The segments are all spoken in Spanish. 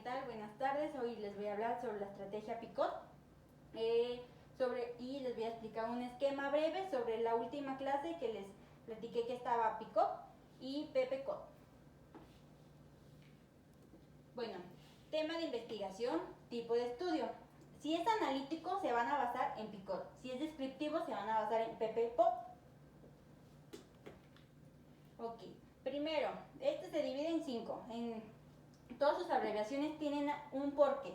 tal? Buenas tardes. Hoy les voy a hablar sobre la estrategia PICOT y les voy a explicar un esquema breve sobre la última clase que les platiqué que estaba PICOT y PPCOT. Bueno, tema de investigación, tipo de estudio. Si es analítico se van a basar en PICOT, si es descriptivo se van a basar en PPCOT. Ok, primero, este se divide en 5. Todas sus abreviaciones tienen un porqué.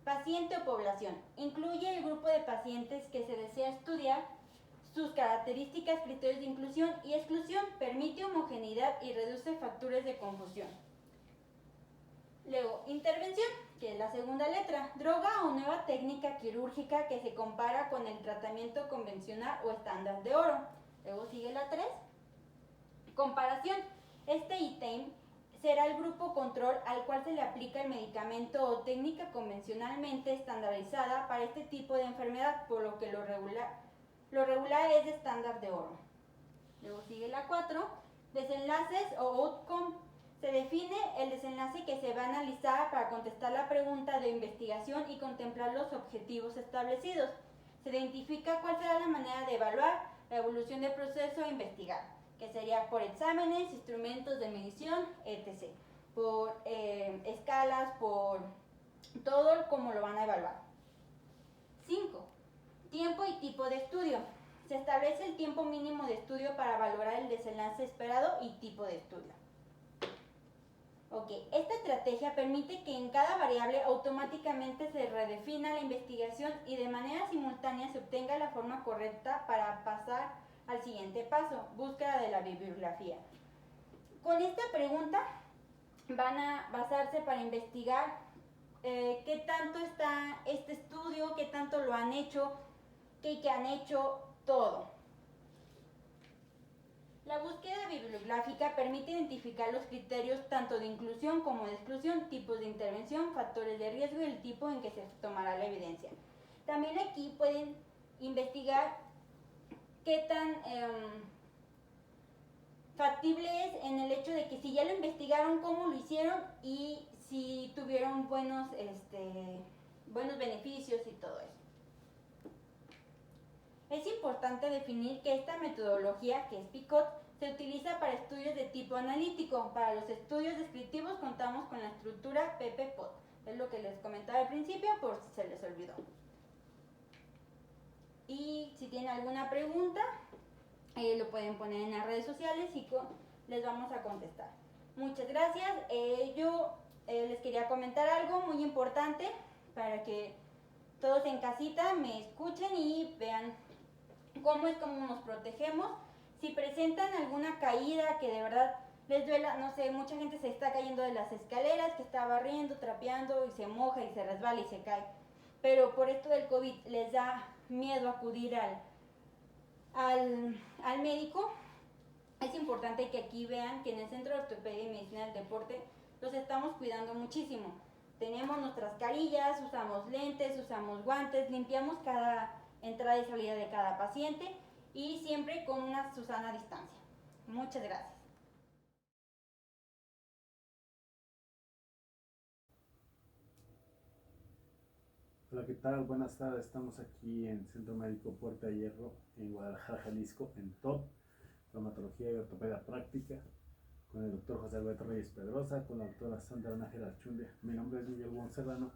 Paciente o población. Incluye el grupo de pacientes que se desea estudiar, sus características, criterios de inclusión y exclusión, permite homogeneidad y reduce factores de confusión. Luego, intervención, que es la segunda letra. Droga o nueva técnica quirúrgica que se compara con el tratamiento convencional o estándar de oro. Luego sigue la 3. Comparación. Este ítem será el grupo control al cual se le aplica el medicamento o técnica convencionalmente estandarizada para este tipo de enfermedad, por lo que lo regular es de estándar de oro. Luego sigue la 4, desenlaces o outcome. Se define el desenlace que se va a analizar para contestar la pregunta de investigación y contemplar los objetivos establecidos. Se identifica cuál será la manera de evaluar la evolución del proceso a investigar, que sería por exámenes, instrumentos de medición, etc. Por escalas, por todo como lo van a evaluar. 5. Tiempo y tipo de estudio. Se establece el tiempo mínimo de estudio para valorar el desenlace esperado y tipo de estudio. Ok, esta estrategia permite que en cada variable automáticamente se redefina la investigación y de manera simultánea se obtenga la forma correcta para pasar al siguiente paso, búsqueda de la bibliografía. Con esta pregunta van a basarse para investigar qué tanto está este estudio, qué tanto lo han hecho, qué han hecho, todo. La búsqueda bibliográfica permite identificar los criterios tanto de inclusión como de exclusión, tipos de intervención, factores de riesgo y el tipo en que se tomará la evidencia. También aquí pueden investigar qué tan factible es en el hecho de que si ya lo investigaron, cómo lo hicieron y si tuvieron buenos beneficios y todo eso. Es importante definir que esta metodología, que es PICOT, se utiliza para estudios de tipo analítico. Para los estudios descriptivos contamos con la estructura PPCOT. Es lo que les comentaba al principio por si se les olvidó. Y si tienen alguna pregunta, lo pueden poner en las redes sociales y les vamos a contestar. Muchas gracias. Yo les quería comentar algo muy importante para que todos en casita me escuchen y vean cómo es como nos protegemos. Si presentan alguna caída que de verdad les duela, no sé, mucha gente se está cayendo de las escaleras, que está barriendo, trapeando y se moja y se resbala y se cae. Pero por esto del COVID les da miedo acudir al médico. Es importante que aquí vean que en el Centro de Ortopedia y Medicina del Deporte los estamos cuidando muchísimo. Tenemos nuestras carillas, usamos lentes, usamos guantes, limpiamos cada entrada y salida de cada paciente y siempre con una sana distancia. Muchas gracias. Hola, ¿qué tal? Buenas tardes. Estamos aquí en Centro Médico Puerta de Hierro, en Guadalajara, Jalisco, en TOP, Traumatología y Ortopedia Práctica, con el doctor José Alberto Reyes Pedrosa, con la doctora Sandra Nájera Archundia. Mi nombre es Miguel González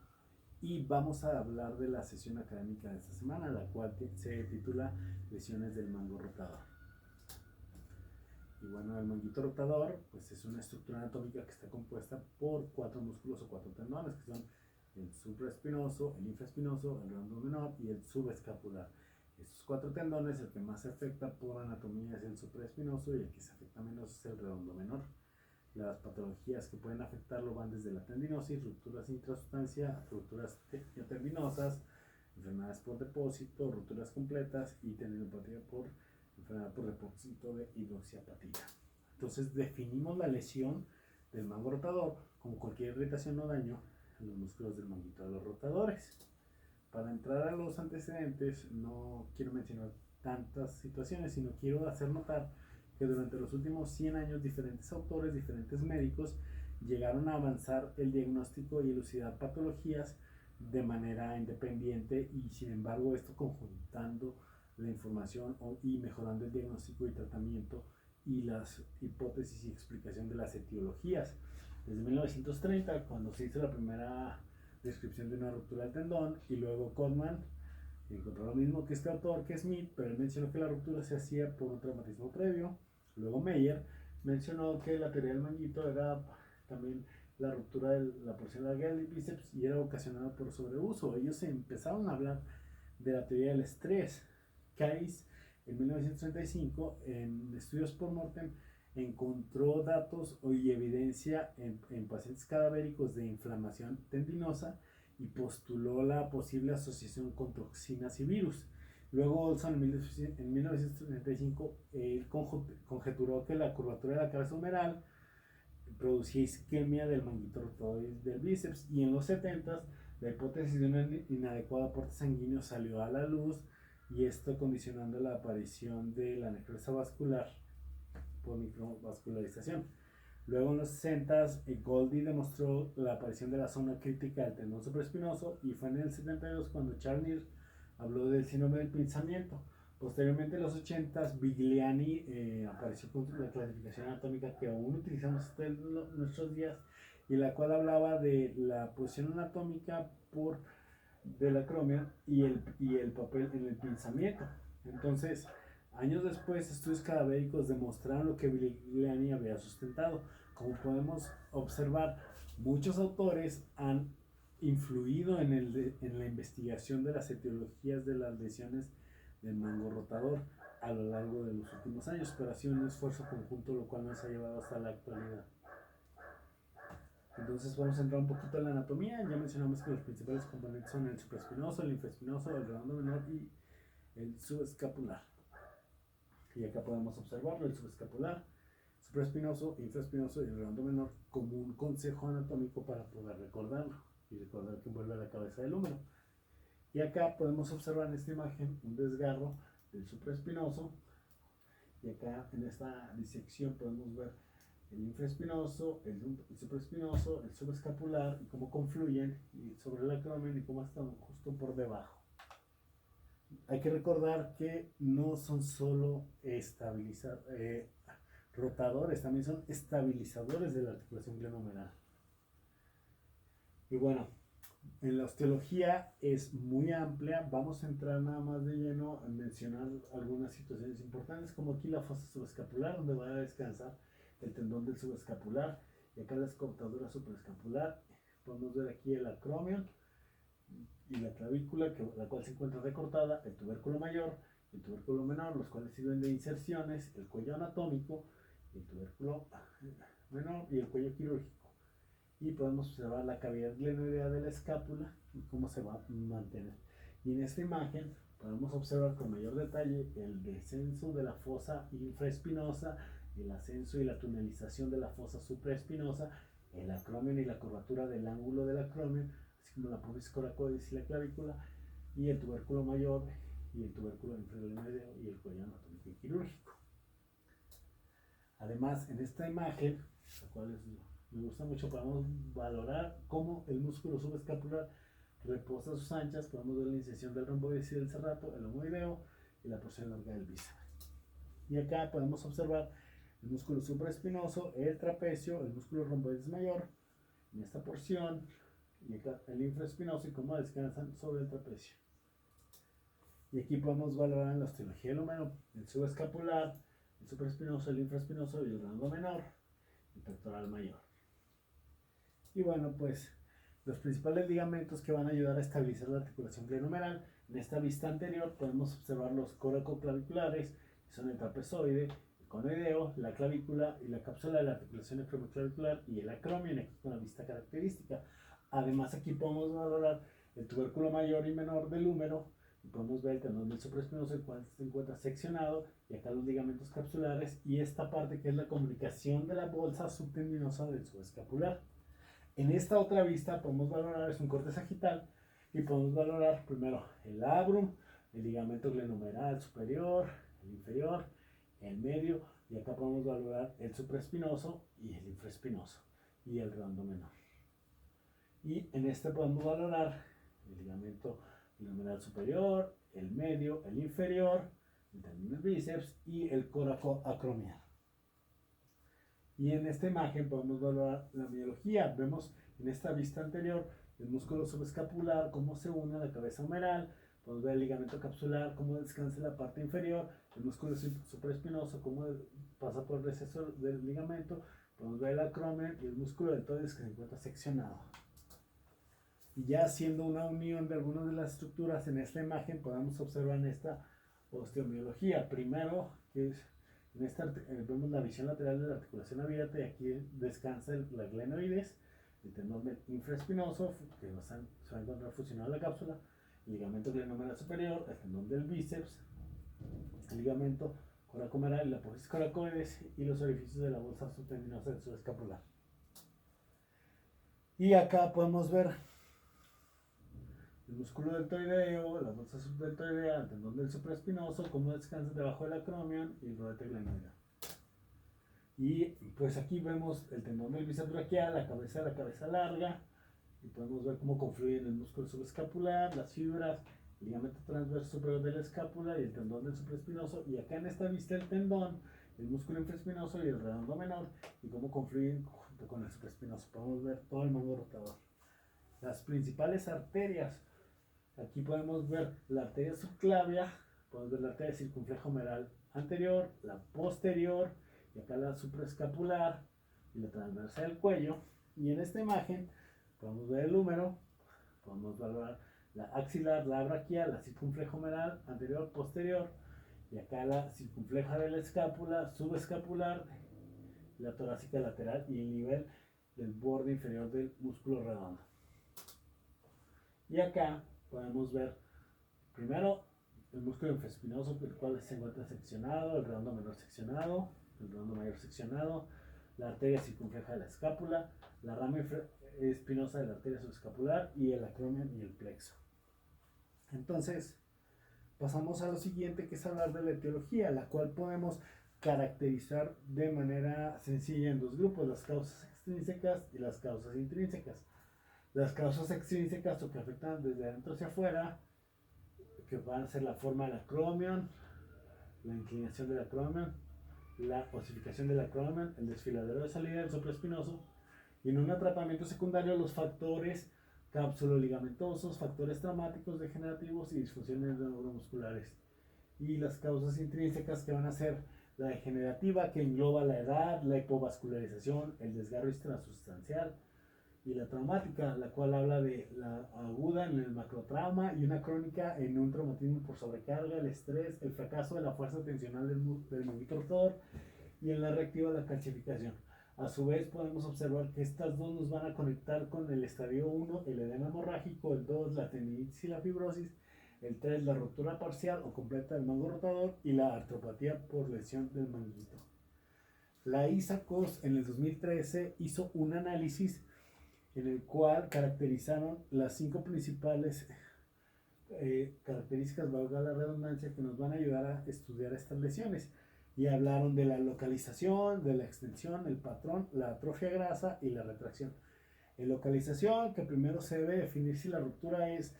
y vamos a hablar de la sesión académica de esta semana, la cual se titula Lesiones del mango rotador. Y bueno, el manguito rotador pues es una estructura anatómica que está compuesta por 4 músculos o 4 tendones, que son el supraespinoso, el infraespinoso, el redondo menor y el subescapular. Estos 4 tendones, el que más se afecta por anatomía es el supraespinoso y el que se afecta menos es el redondo menor. Las patologías que pueden afectarlo van desde la tendinosis, rupturas intrasustancia, rupturas tendinosas, enfermedades por depósito, rupturas completas y tendinopatía por enfermedad por depósito de hidroxiapatía. Entonces definimos la lesión del mango rotador como cualquier irritación o daño en los músculos del manguito de los rotadores. Para entrar a los antecedentes no quiero mencionar tantas situaciones, sino quiero hacer notar que durante los últimos 100 años diferentes autores, diferentes médicos llegaron a avanzar el diagnóstico y elucidar patologías de manera independiente y sin embargo esto conjuntando la información y mejorando el diagnóstico y tratamiento y las hipótesis y explicación de las etiologías. Desde 1930, cuando se hizo la primera descripción de una ruptura del tendón, y luego Codman encontró lo mismo que este autor, que Smith, pero él mencionó que la ruptura se hacía por un traumatismo previo. Luego Meyer mencionó que la teoría del manguito era también la ruptura de la porción larga del bíceps y era ocasionada por sobreuso. Ellos empezaron a hablar de la teoría del estrés. Case, en 1935, en estudios por mortem, encontró datos y evidencia en pacientes cadavéricos de inflamación tendinosa y postuló la posible asociación con toxinas y virus. Luego Olson en 1935 conjeturó que la curvatura de la cabeza humeral producía isquemia del manguito rotador del bíceps, y en los 70 la hipótesis de un inadecuado aporte sanguíneo salió a la luz, y esto condicionando la aparición de la necrosis vascular por microvascularización. Luego en los 60 Goldie demostró la aparición de la zona crítica del tendón supraespinoso, y fue en el 72 cuando Charnier habló del síndrome del pinzamiento. Posteriormente en los 80 Bigliani apareció con la clasificación anatómica que aún utilizamos hasta nuestros días, y la cual hablaba de la posición anatómica de la acromia y el papel en el pinzamiento. Entonces, años después, estudios cadavéricos demostraron lo que Bigliani había sustentado. Como podemos observar, muchos autores han influido en la investigación de las etiologías de las lesiones del mango rotador a lo largo de los últimos años, pero ha sido un esfuerzo conjunto, lo cual nos ha llevado hasta la actualidad. Entonces vamos a entrar un poquito en la anatomía. Ya mencionamos que los principales componentes son el supraespinoso, el infraespinoso, el redondo menor y el subescapular. Y acá podemos observarlo, el subescapular, supraespinoso, infraespinoso y el redondo menor, como un consejo anatómico para poder recordarlo y recordar que envuelve la cabeza del húmero. Y acá podemos observar en esta imagen un desgarro del supraespinoso, y acá en esta disección podemos ver el infraespinoso, el supraespinoso, el subescapular y cómo confluyen sobre el acromion y cómo están justo por debajo. Hay que recordar que no son solo rotadores, también son estabilizadores de la articulación glenohumeral. Y bueno, en la osteología es muy amplia. Vamos a entrar nada más de lleno a mencionar algunas situaciones importantes, como aquí la fosa subescapular, donde va a descansar el tendón del subescapular, y acá la escortadura supraescapular. Podemos ver aquí el acromion y la clavícula, la cual se encuentra recortada, el tubérculo mayor y el tubérculo menor, los cuales sirven de inserciones, el cuello anatómico, el tubérculo menor y el cuello quirúrgico. Y podemos observar la cavidad glenoidea de la escápula y cómo se va a mantener. Y en esta imagen podemos observar con mayor detalle el descenso de la fosa infraespinosa, el ascenso y la tunelización de la fosa supraespinosa, el acromion y la curvatura del ángulo del acromion, así como la pubis coracoides y la clavícula, y el tubérculo mayor y el tubérculo infraglenoideo y el cuello anatómico y quirúrgico. Además, en esta imagen, la cual me gusta mucho, podemos valorar cómo el músculo subescapular reposa sus anchas. Podemos ver la inserción del romboides y del serrato, el homoideo y la porción larga del bíceps. Y acá podemos observar el músculo supraespinoso, el trapecio, el músculo romboides mayor en esta porción, y acá el infraespinoso y cómo descansan sobre el trapecio. Y aquí podemos valorar en la osteología del húmero el subescapular, el supraespinoso, el infraespinoso y el redondo menor, el pectoral mayor. Y bueno, pues los principales ligamentos que van a ayudar a estabilizar la articulación glenohumeral. En esta vista anterior podemos observar los coracoclaviculares, que son el trapezoide, el conoideo, la clavícula y la cápsula de la articulación acromioclavicular y el acromion, aquí con la vista característica. Además, aquí podemos valorar el tubérculo mayor y menor del húmero, y podemos ver el tendón del supraespinoso, el cual se encuentra seccionado, y acá los ligamentos capsulares y esta parte que es la comunicación de la bolsa subtendinosa del subescapular. En esta otra vista podemos valorar, es un corte sagital, y podemos valorar primero el labrum, el ligamento glenohumeral superior, el inferior, el medio, y acá podemos valorar el supraespinoso y el infraespinoso. y el redondo menor. Y en este podemos valorar el ligamento glenohumeral superior, el medio, el inferior, el tendón del bíceps y el coracoacromial. Y en esta imagen podemos valorar la miología. Vemos en esta vista anterior el músculo subescapular, cómo se une a la cabeza humeral. Podemos ver el ligamento capsular, cómo descansa en la parte inferior, el músculo supraespinoso, cómo pasa por el receso del ligamento. Podemos ver el acromion y el músculo deltoides que se encuentra seccionado. Y ya haciendo una unión de algunas de las estructuras en esta imagen, podemos observar en esta osteomiología. Primero, que es, en esta vemos la visión lateral de la articulación abierta y aquí descansa la glenoides, el tendón del infraespinoso, que se va a encontrar fusionado a la cápsula, el ligamento glenohumeral superior, el tendón del bíceps, el ligamento coracomeral, la apófisis coracoides y los orificios de la bolsa subtendinosa del subescapular. Y acá podemos ver el músculo deltoideo, la bolsa subdeltoidea, el tendón del supraespinoso, cómo descansa debajo del acromion y el rodete glenoideo. Y pues aquí vemos el tendón del bíceps braquial, la cabeza larga, y podemos ver cómo confluyen el músculo subescapular, las fibras, el ligamento transverso superior de la escápula y el tendón del supraespinoso. Y acá en esta vista el tendón, el músculo infraespinoso y el redondo menor, y cómo confluyen junto con el supraespinoso. Podemos ver todo el mango rotador. Las principales arterias. Aquí podemos ver la arteria subclavia, podemos ver la arteria circunfleja humeral anterior, la posterior, y acá la supraescapular y la transversa del cuello. Y en esta imagen podemos ver el húmero, podemos valorar la axilar, la braquial, la circunfleja humeral anterior, posterior, y acá la circunfleja de la escápula, subescapular, la torácica lateral y el nivel del borde inferior del músculo redondo. Y acá podemos ver primero el músculo infraespinoso, el cual se encuentra seccionado, el redondo menor seccionado, el redondo mayor seccionado, la arteria circunfleja de la escápula, la rama espinosa de la arteria subescapular y el acromion y el plexo. Entonces, pasamos a lo siguiente, que es hablar de la etiología, la cual podemos caracterizar de manera sencilla en dos grupos: las causas extrínsecas y las causas intrínsecas. Las causas extrínsecas, o que afectan desde adentro hacia afuera, que van a ser la forma del acromion, la inclinación del acromion, la osificación del acromion, el desfiladero de salida del supraespinoso, y en un atrapamiento secundario los factores cápsulo-ligamentosos, factores traumáticos degenerativos y disfunciones neuromusculares. Y las causas intrínsecas, que van a ser la degenerativa, que engloba la edad, la hipovascularización, el desgarro intrasustancial, y la traumática, la cual habla de la aguda en el macrotrauma y una crónica en un traumatismo por sobrecarga, el estrés, el fracaso de la fuerza tensional del manguito rotor, y en la reactiva la calcificación. A su vez podemos observar que estas dos nos van a conectar con el estadio 1, el edema hemorrágico, el 2, la tendinitis y la fibrosis, el 3, la ruptura parcial o completa del mango rotador, y la artropatía por lesión del manguito. La ISACOS en el 2013 hizo un análisis en el cual caracterizaron las 5 principales características, valga la redundancia, que nos van a ayudar a estudiar estas lesiones. Y hablaron de la localización, de la extensión, el patrón, la atrofia grasa y la retracción. En localización, que primero se debe definir si la ruptura es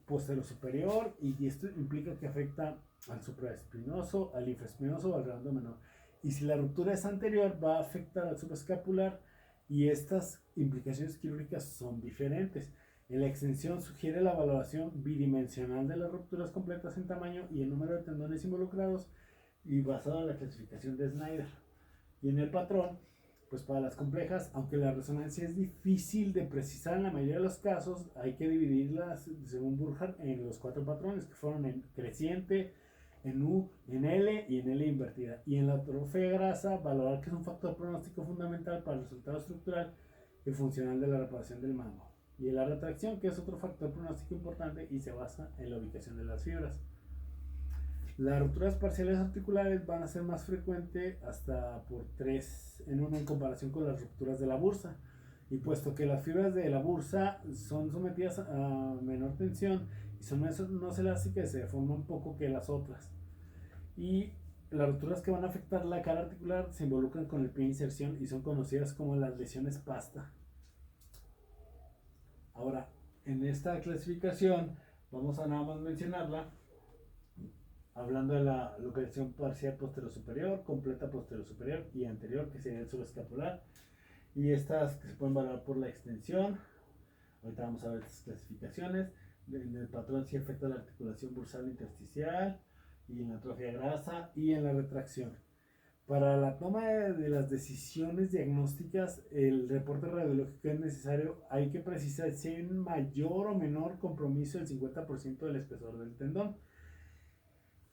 posterior superior, y esto implica que afecta al supraespinoso, al infraespinoso o al redondo menor. Y si la ruptura es anterior, va a afectar al subescapular, y estas implicaciones quirúrgicas son diferentes. En la extensión sugiere la valoración bidimensional de las rupturas completas en tamaño y el número de tendones involucrados, y basado en la clasificación de Snyder. Y en el patrón, pues para las complejas, aunque la resonancia es difícil de precisar en la mayoría de los casos, hay que dividirlas, según Burkhardt, en los 4 patrones, que fueron en creciente, en U, en L y en L invertida. Y en la atrofia grasa, valorar que es un factor pronóstico fundamental para el resultado estructural y funcional de la reparación del mango. Y en la retracción, que es otro factor pronóstico importante y se basa en la ubicación de las fibras. Las rupturas parciales articulares van a ser más frecuentes, hasta por 3 en 1 en comparación con las rupturas de la bursa. Y puesto que las fibras de la bursa son sometidas a menor tensión y son menos elásticas, se deforman un poco que las otras. Y las rupturas que van a afectar la cara articular se involucran con el pie de inserción y son conocidas como las lesiones pasta. Ahora, en esta clasificación vamos a nada más mencionarla hablando de la localización parcial posterior superior, completa posterior superior y anterior, que sería el subescapular. Y estas que se pueden valorar por la extensión. Ahorita vamos a ver estas clasificaciones. En el patrón sí afecta la articulación bursal intersticial y en la atrofia grasa y en la retracción. Para la toma de las decisiones diagnósticas, el reporte radiológico es necesario. Hay que precisar si hay un mayor o menor compromiso del 50% del espesor del tendón.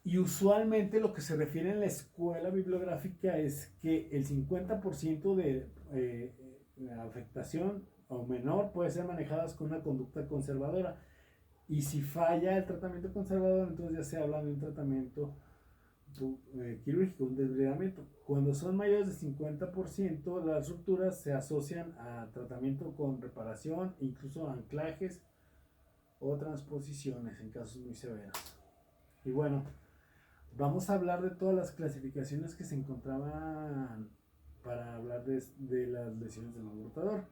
Y usualmente lo que se refiere en la escuela bibliográfica es que el 50% de afectación o menor puede ser manejadas con una conducta conservadora. Y si falla el tratamiento conservador, entonces ya se habla de un tratamiento quirúrgico, un desbridamiento. Cuando son mayores de 50%, las rupturas se asocian a tratamiento con reparación, incluso anclajes o transposiciones en casos muy severos. Y bueno, vamos a hablar de todas las clasificaciones que se encontraban para hablar de las lesiones del nervio rotador.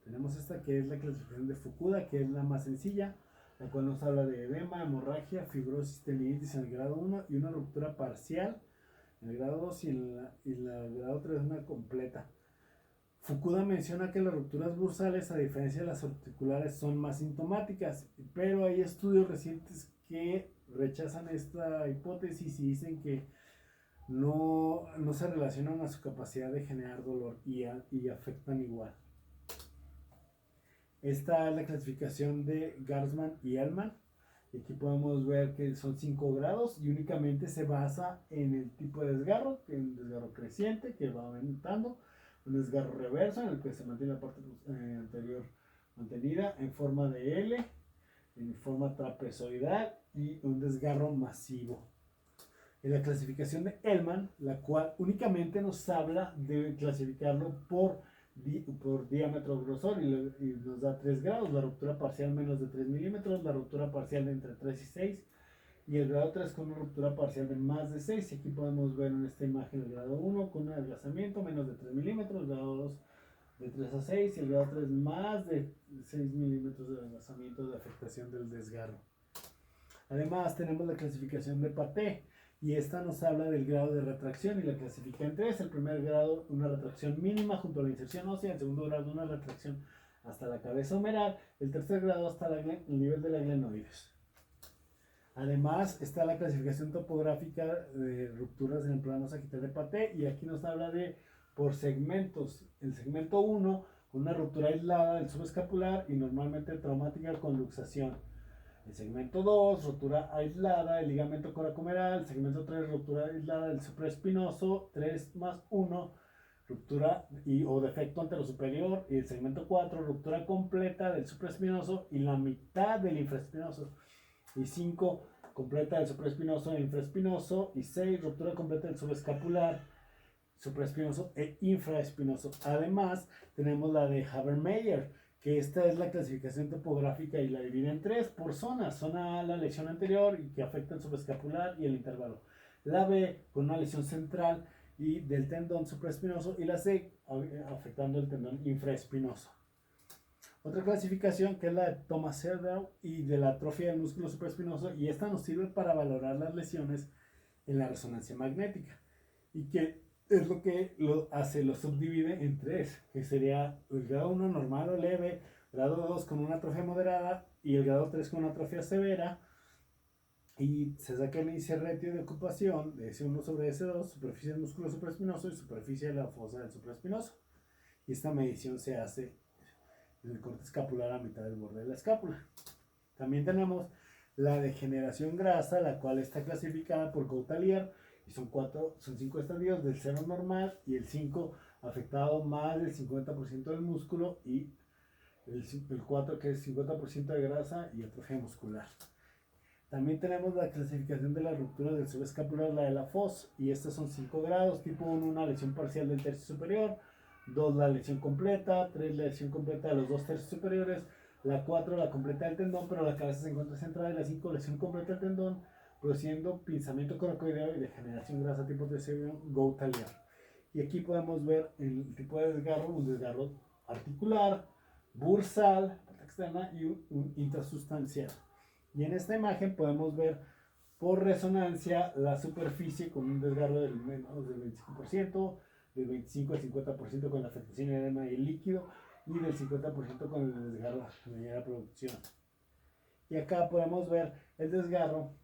Tenemos esta que es la clasificación de Fukuda, que es la más sencilla, la cual nos habla de edema, hemorragia, fibrosis, tendinitis en el grado 1 y una ruptura parcial en el grado 2 y en el grado 3 una completa. Fukuda menciona que las rupturas bursales, a diferencia de las articulares, son más sintomáticas, pero hay estudios recientes que rechazan esta hipótesis y dicen que no se relacionan a su capacidad de generar dolor y afectan igual. Esta es la clasificación de Garzman y Ellman. Aquí podemos ver que son 5 grados y únicamente se basa en el tipo de desgarro, que es un desgarro creciente que va aumentando, un desgarro reverso en el que se mantiene la parte anterior mantenida en forma de L, en forma trapezoidal y un desgarro masivo. En la clasificación de Ellman, la cual únicamente nos habla de clasificarlo por diámetro grosor y nos da 3 grados, la ruptura parcial menos de 3 milímetros, la ruptura parcial de entre 3 y 6 y el grado 3 con una ruptura parcial de más de 6. Y aquí podemos ver en esta imagen el grado 1 con un adelgazamiento menos de 3 milímetros, el grado 2 de 3 a 6 y el grado 3 más de 6 milímetros de adelgazamiento de afectación del desgarro. Además tenemos la clasificación de Paté, y esta nos habla del grado de retracción y la clasifica en 3. El primer grado, una retracción mínima junto a la inserción ósea. El segundo grado, una retracción hasta la cabeza humeral. El tercer grado, hasta el nivel de la glenoides. Además, está la clasificación topográfica de rupturas en el plano sagital de Paté, y aquí nos habla de por segmentos. El segmento 1, con una ruptura aislada del subescapular y normalmente traumática con luxación. El segmento 2, ruptura aislada del ligamento coracomeral. El segmento 3, ruptura aislada del supraespinoso, 3 más 1, ruptura o defecto anterosuperior. Y el segmento 4, ruptura completa del supraespinoso y la mitad del infraespinoso. Y 5, completa del supraespinoso e infraespinoso. Y 6, ruptura completa del subescapular, supraespinoso e infraespinoso. Además, tenemos la de Habermeyer, que esta es la clasificación topográfica y la divide en 3 por zonas. Zona A, la lesión anterior y que afecta el subescapular y el intervalo. La B, con una lesión central y del tendón supraespinoso, y la C, afectando el tendón infraespinoso. Otra clasificación que es la de Thomas Serdau y de la atrofia del músculo supraespinoso, y esta nos sirve para valorar las lesiones en la resonancia magnética, y que es lo que lo subdivide en 3, que sería el grado 1 normal o leve, grado 2 con una atrofia moderada y el grado 3 con una atrofia severa. Y se saca el índice retio de ocupación de S1 sobre S2, superficie del músculo supraespinoso y superficie de la fosa del supraespinoso. Y esta medición se hace en el corte escapular a mitad del borde de la escápula. También tenemos la degeneración grasa, la cual está clasificada por Gautalier, y son 5 estadios: del 0 normal y el 5 afectado más del 50% del músculo, y el 4 que es 50% de grasa y atrofia muscular. También tenemos la clasificación de las rupturas del subescapular, la de la FOS, y estas son 5 grados: tipo 1, una lesión parcial del tercio superior; 2, la lesión completa; 3, la lesión completa de los 2 tercios superiores; la 4, la completa del tendón, pero la cabeza se encuentra centrada; y la 5, lesión completa del tendón, produciendo pinzamiento coracoideo y degeneración grasa tipo TCB Goutalier. Y aquí podemos ver el tipo de desgarro, un desgarro articular, bursal, parte externa y un intrasustancial. Y en esta imagen podemos ver por resonancia la superficie con un desgarro del menos del 25%, del 25 al 50% con la afectación edema y el líquido, y del 50% con el desgarro de la producción. Y acá podemos ver el desgarro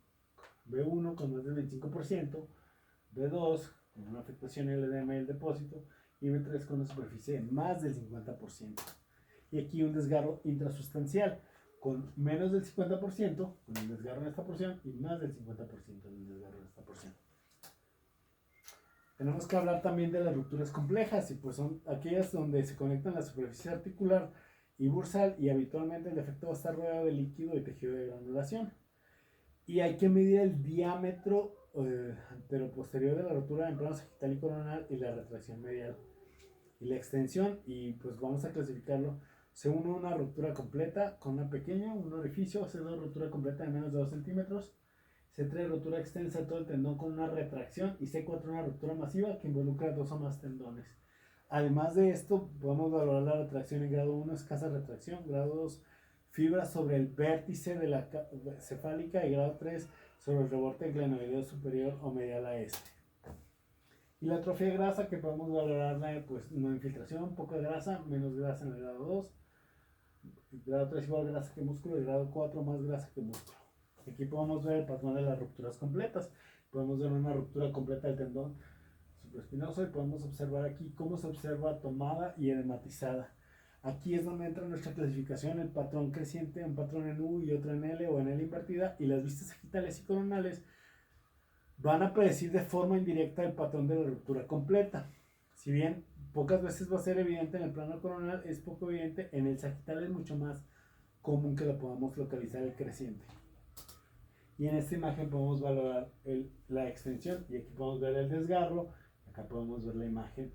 B1 con más del 25%, B2 con una afectación en el edema y el depósito, y B3 con una superficie de más del 50%. Y aquí un desgarro intrasustancial con menos del 50%, con el desgarro en esta porción, y más del 50% del desgarro en esta porción. Tenemos que hablar también de las rupturas complejas, y pues son aquellas donde se conectan la superficie articular y bursal, y habitualmente el defecto va a estar rodeado de líquido y tejido de granulación. Y hay que medir el diámetro anteroposterior de la rotura en plano sagital y coronal y la retracción medial y la extensión, y pues vamos a clasificarlo según una ruptura completa con una pequeña, un orificio, C2 ruptura completa de menos de 2 centímetros, C3 ruptura extensa de todo el tendón con una retracción, y C4 una ruptura masiva que involucra 2 o más tendones. Además de esto, podemos valorar la retracción en grado 1, escasa retracción, grado 2, fibras sobre el vértice de la cefálica, y grado 3, sobre el reborde glenoideo superior o medial a este. Y la atrofia de grasa, que podemos valorarla, pues no infiltración, poca grasa, menos grasa en el grado 2, grado 3 igual grasa que músculo, y grado 4 más grasa que músculo. Aquí podemos ver el patrón de las rupturas completas. Podemos ver una ruptura completa del tendón supraespinoso, y podemos observar aquí cómo se observa tomada y edematizada. Aquí es donde entra nuestra clasificación, el patrón creciente, un patrón en U y otro en L o en L invertida, y las vistas sagitales y coronales van a predecir de forma indirecta el patrón de la ruptura completa. Si bien pocas veces va a ser evidente en el plano coronal, es poco evidente en el sagital, es mucho más común que lo podamos localizar el creciente. Y en esta imagen podemos valorar la extensión, y aquí podemos ver el desgarro, acá podemos ver la imagen,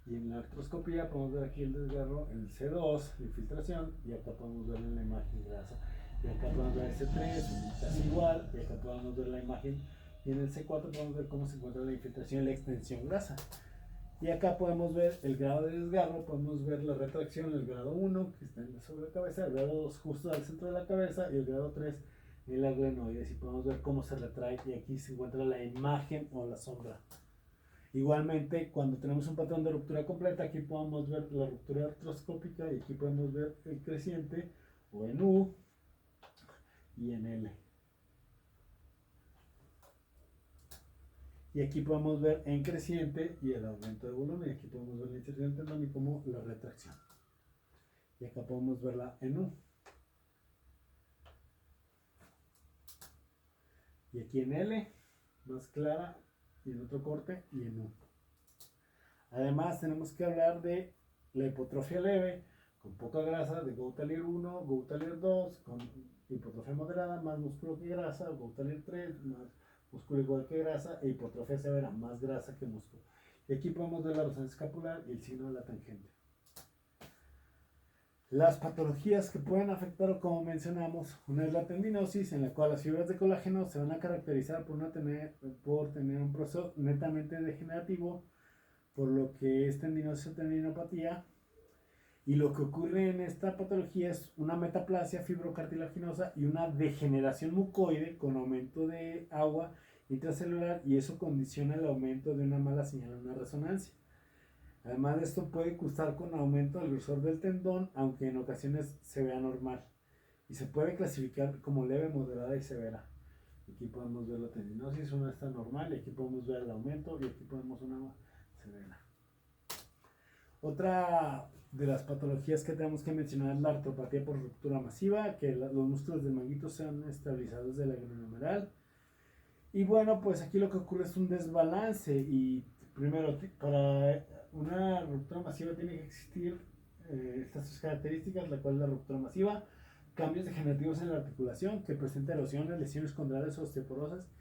y en la artroscopía podemos ver aquí el desgarro, el C2, la infiltración, y acá podemos ver en la imagen grasa, y acá podemos ver el C3, casi igual, y acá podemos ver la imagen, y en el C4 podemos ver cómo se encuentra la infiltración y la extensión grasa. Y acá podemos ver el grado de desgarro, podemos ver la retracción, el grado 1 que está sobre la cabeza, el grado 2 justo al centro de la cabeza, y el grado 3 en la glenoides, y podemos ver cómo se retrae, y aquí se encuentra la imagen o la sombra. Igualmente, cuando tenemos un patrón de ruptura completa, aquí podemos ver la ruptura artroscópica, y aquí podemos ver el creciente o en U y en L. Y aquí podemos ver en creciente y el aumento de volumen, y aquí podemos ver la inserción del tendón y como la retracción. Y acá podemos verla en U. Y aquí en L, más clara, y en otro corte, y en U. Además, tenemos que hablar de la hipotrofia leve, con poca grasa, de Goutalier 1, Goutalier 2, con hipotrofia moderada, más músculo que grasa, Goutalier 3, más músculo igual que grasa, e hipotrofia severa, más grasa que músculo. Y aquí podemos ver la resonancia escapular y el signo de la tangente. Las patologías que pueden afectar, como mencionamos, una es la tendinosis, en la cual las fibras de colágeno se van a caracterizar por tener un proceso netamente degenerativo, por lo que es tendinosis o tendinopatía. Y lo que ocurre en esta patología es una metaplasia fibrocartilaginosa y una degeneración mucoide con aumento de agua intracelular, y eso condiciona el aumento de una mala señal en una resonancia. Además de esto, puede cursar con aumento del grosor del tendón, aunque en ocasiones se vea normal, y se puede clasificar como leve, moderada y severa. Aquí podemos ver la tendinosis, una está normal, y aquí podemos ver el aumento, y aquí podemos una severa. Otra de las patologías que tenemos que mencionar es la artropatía por ruptura masiva, que los músculos del manguito sean estabilizados de la glenohumeral. Y bueno, pues aquí lo que ocurre es un desbalance, y primero, para una ruptura masiva tiene que existir estas tres características, la cual es la ruptura masiva: cambios degenerativos en la articulación que presenta erosiones, lesiones condrales o osteoporosas,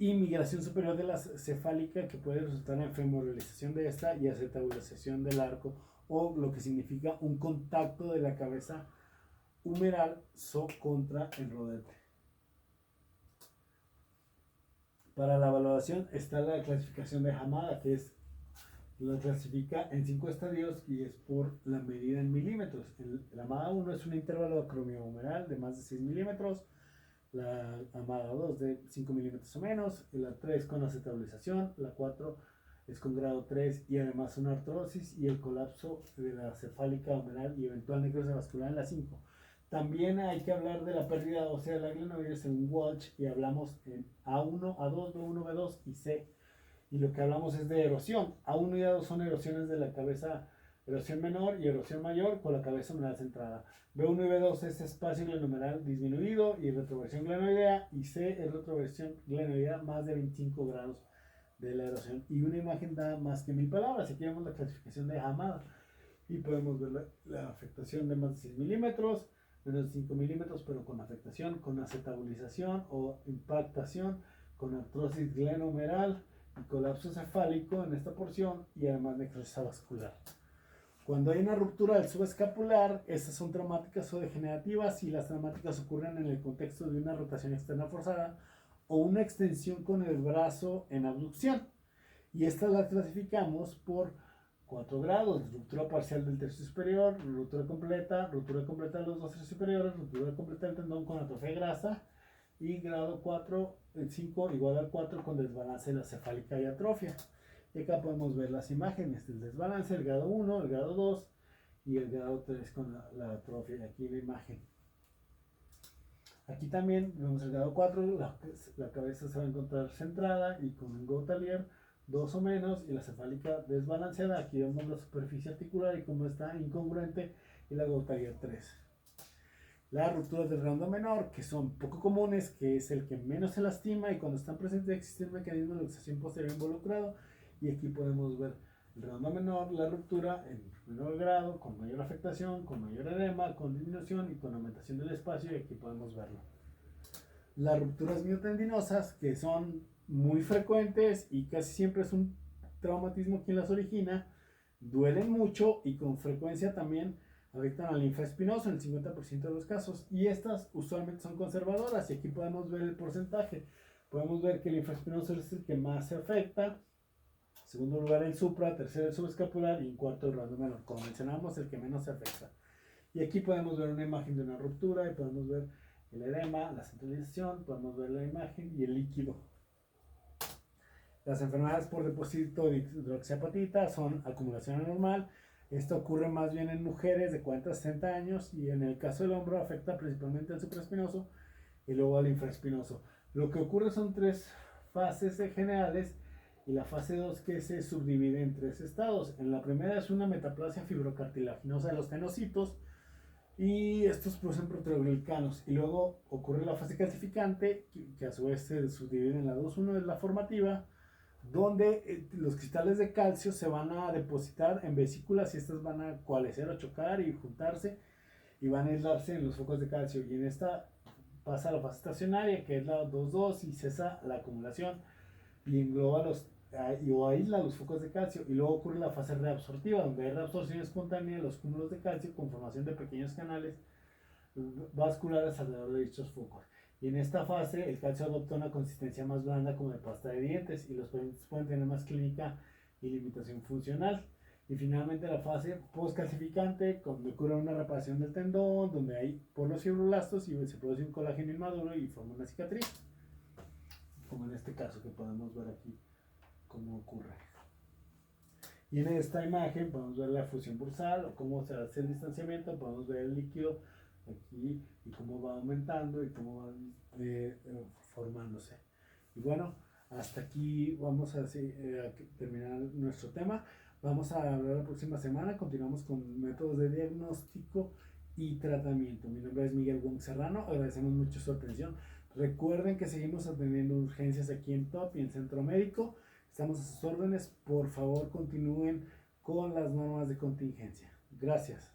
y migración superior de la cefálica, que puede resultar en femoralización de esta y acetabulación del arco, o lo que significa un contacto de la cabeza humeral contra el rodete. Para la valoración está la clasificación de Hamada, que es la clasifica en 5 estadios y es por la medida en milímetros. El Hamada 1 es un intervalo acromiohumeral de más de 6 milímetros, la Hamada 2 de 5 milímetros o menos, la 3 con acetabilización, la 4 es con grado 3 y además una artrosis y el colapso de la cefálica humeral y eventual necrosis vascular en la 5. También hay que hablar de la pérdida ósea de la glenoides en Walsh y hablamos en A1, A2, B1, B2 y C. Y lo que hablamos es de erosión. A1 y A2 son erosiones de la cabeza, erosión menor y erosión mayor con la cabeza humeral centrada. B1 y B2 es espacio glenohumeral disminuido y retroversión glenoidea, y C es retroversión glenoidea más de 25 grados de la erosión. Y una imagen da más que 1000 palabras. Aquí vemos la clasificación de Hamada y podemos ver la afectación de más de 6 milímetros, menos de 5 milímetros, pero con afectación, con acetabilización o impactación, con artrosis glenohumeral y colapso cefálico en esta porción y además necrosis vascular. Cuando hay una ruptura del subescapular, estas son traumáticas o degenerativas, y las traumáticas ocurren en el contexto de una rotación externa forzada o una extensión con el brazo en abducción. Y estas las clasificamos por 4 grados: ruptura parcial del tercio superior, ruptura completa de los 2 tercios superiores, ruptura completa del tendón con atrofia de grasa, y grado 4, 5 igual al 4 con desbalance de la cefálica y atrofia. Y acá podemos ver las imágenes del desbalance, el grado 1, el grado 2 y el grado 3 con la atrofia. Aquí la imagen. Aquí también vemos el grado 4, la cabeza se va a encontrar centrada y con un Gautalier 2 o menos, y la cefálica desbalanceada. Aquí vemos la superficie articular y cómo está incongruente, y la Gautalier 3. Las rupturas del redondo menor, que son poco comunes, que es el que menos se lastima, y cuando están presentes existe un mecanismo de luxación posterior involucrado. Y aquí podemos ver el redondo menor, la ruptura en menor grado, con mayor afectación, con mayor edema, con disminución y con aumentación del espacio, y aquí podemos verlo. Las rupturas miotendinosas, que son muy frecuentes y casi siempre es un traumatismo quien las origina, duelen mucho y con frecuencia también afectan al linfaespinoso en el 50% de los casos, y estas usualmente son conservadoras, y aquí podemos ver el porcentaje. Podemos ver que el linfaespinoso es el que más se afecta, segundo lugar el supra, tercero el subescapular y en cuarto el redondo menor. Como mencionamos, el que menos se afecta. Y aquí podemos ver una imagen de una ruptura y podemos ver el edema, la centralización, podemos ver la imagen y el líquido. Las enfermedades por depósito de hidroxiapatita son acumulación anormal. Esto ocurre más bien en mujeres de 40 a 60 años, y en el caso del hombro afecta principalmente al supraespinoso y luego al infraespinoso. Lo que ocurre son 3 fases generales, y la fase 2 que se subdivide en 3 estados. En la primera es una metaplasia fibrocartilaginosa de los tenocitos, y estos producen proteoglicanos, y luego ocurre la fase calcificante, que a su vez se subdivide en la 2-1, es la formativa, donde los cristales de calcio se van a depositar en vesículas, y estas van a coalescer o chocar y juntarse y van a aislarse en los focos de calcio, y en esta pasa a la fase estacionaria, que es la 2-2, y cesa la acumulación y engloba o aísla los focos de calcio, y luego ocurre la fase reabsortiva, donde hay reabsorción espontánea de los cúmulos de calcio con formación de pequeños canales vasculares alrededor de dichos focos. Y en esta fase el calcio adopta una consistencia más blanda, como de pasta de dientes, y los pacientes pueden tener más clínica y limitación funcional. Y finalmente la fase postcalcificante, donde ocurre una reparación del tendón, donde hay polos fibroblastos y se produce un colágeno inmaduro y forma una cicatriz, como en este caso que podemos ver aquí cómo ocurre. Y en esta imagen podemos ver la fusión bursal, o cómo se hace el distanciamiento. Podemos ver el líquido aquí y cómo va aumentando y cómo va formándose. Y bueno, hasta aquí vamos a terminar nuestro tema. Vamos a hablar la próxima semana. Continuamos con métodos de diagnóstico y tratamiento. Mi nombre es Miguel Gómez Serrano. Agradecemos mucho su atención. Recuerden que seguimos atendiendo urgencias aquí en TOP y en Centro Médico. Estamos a sus órdenes. Por favor, continúen con las normas de contingencia. Gracias.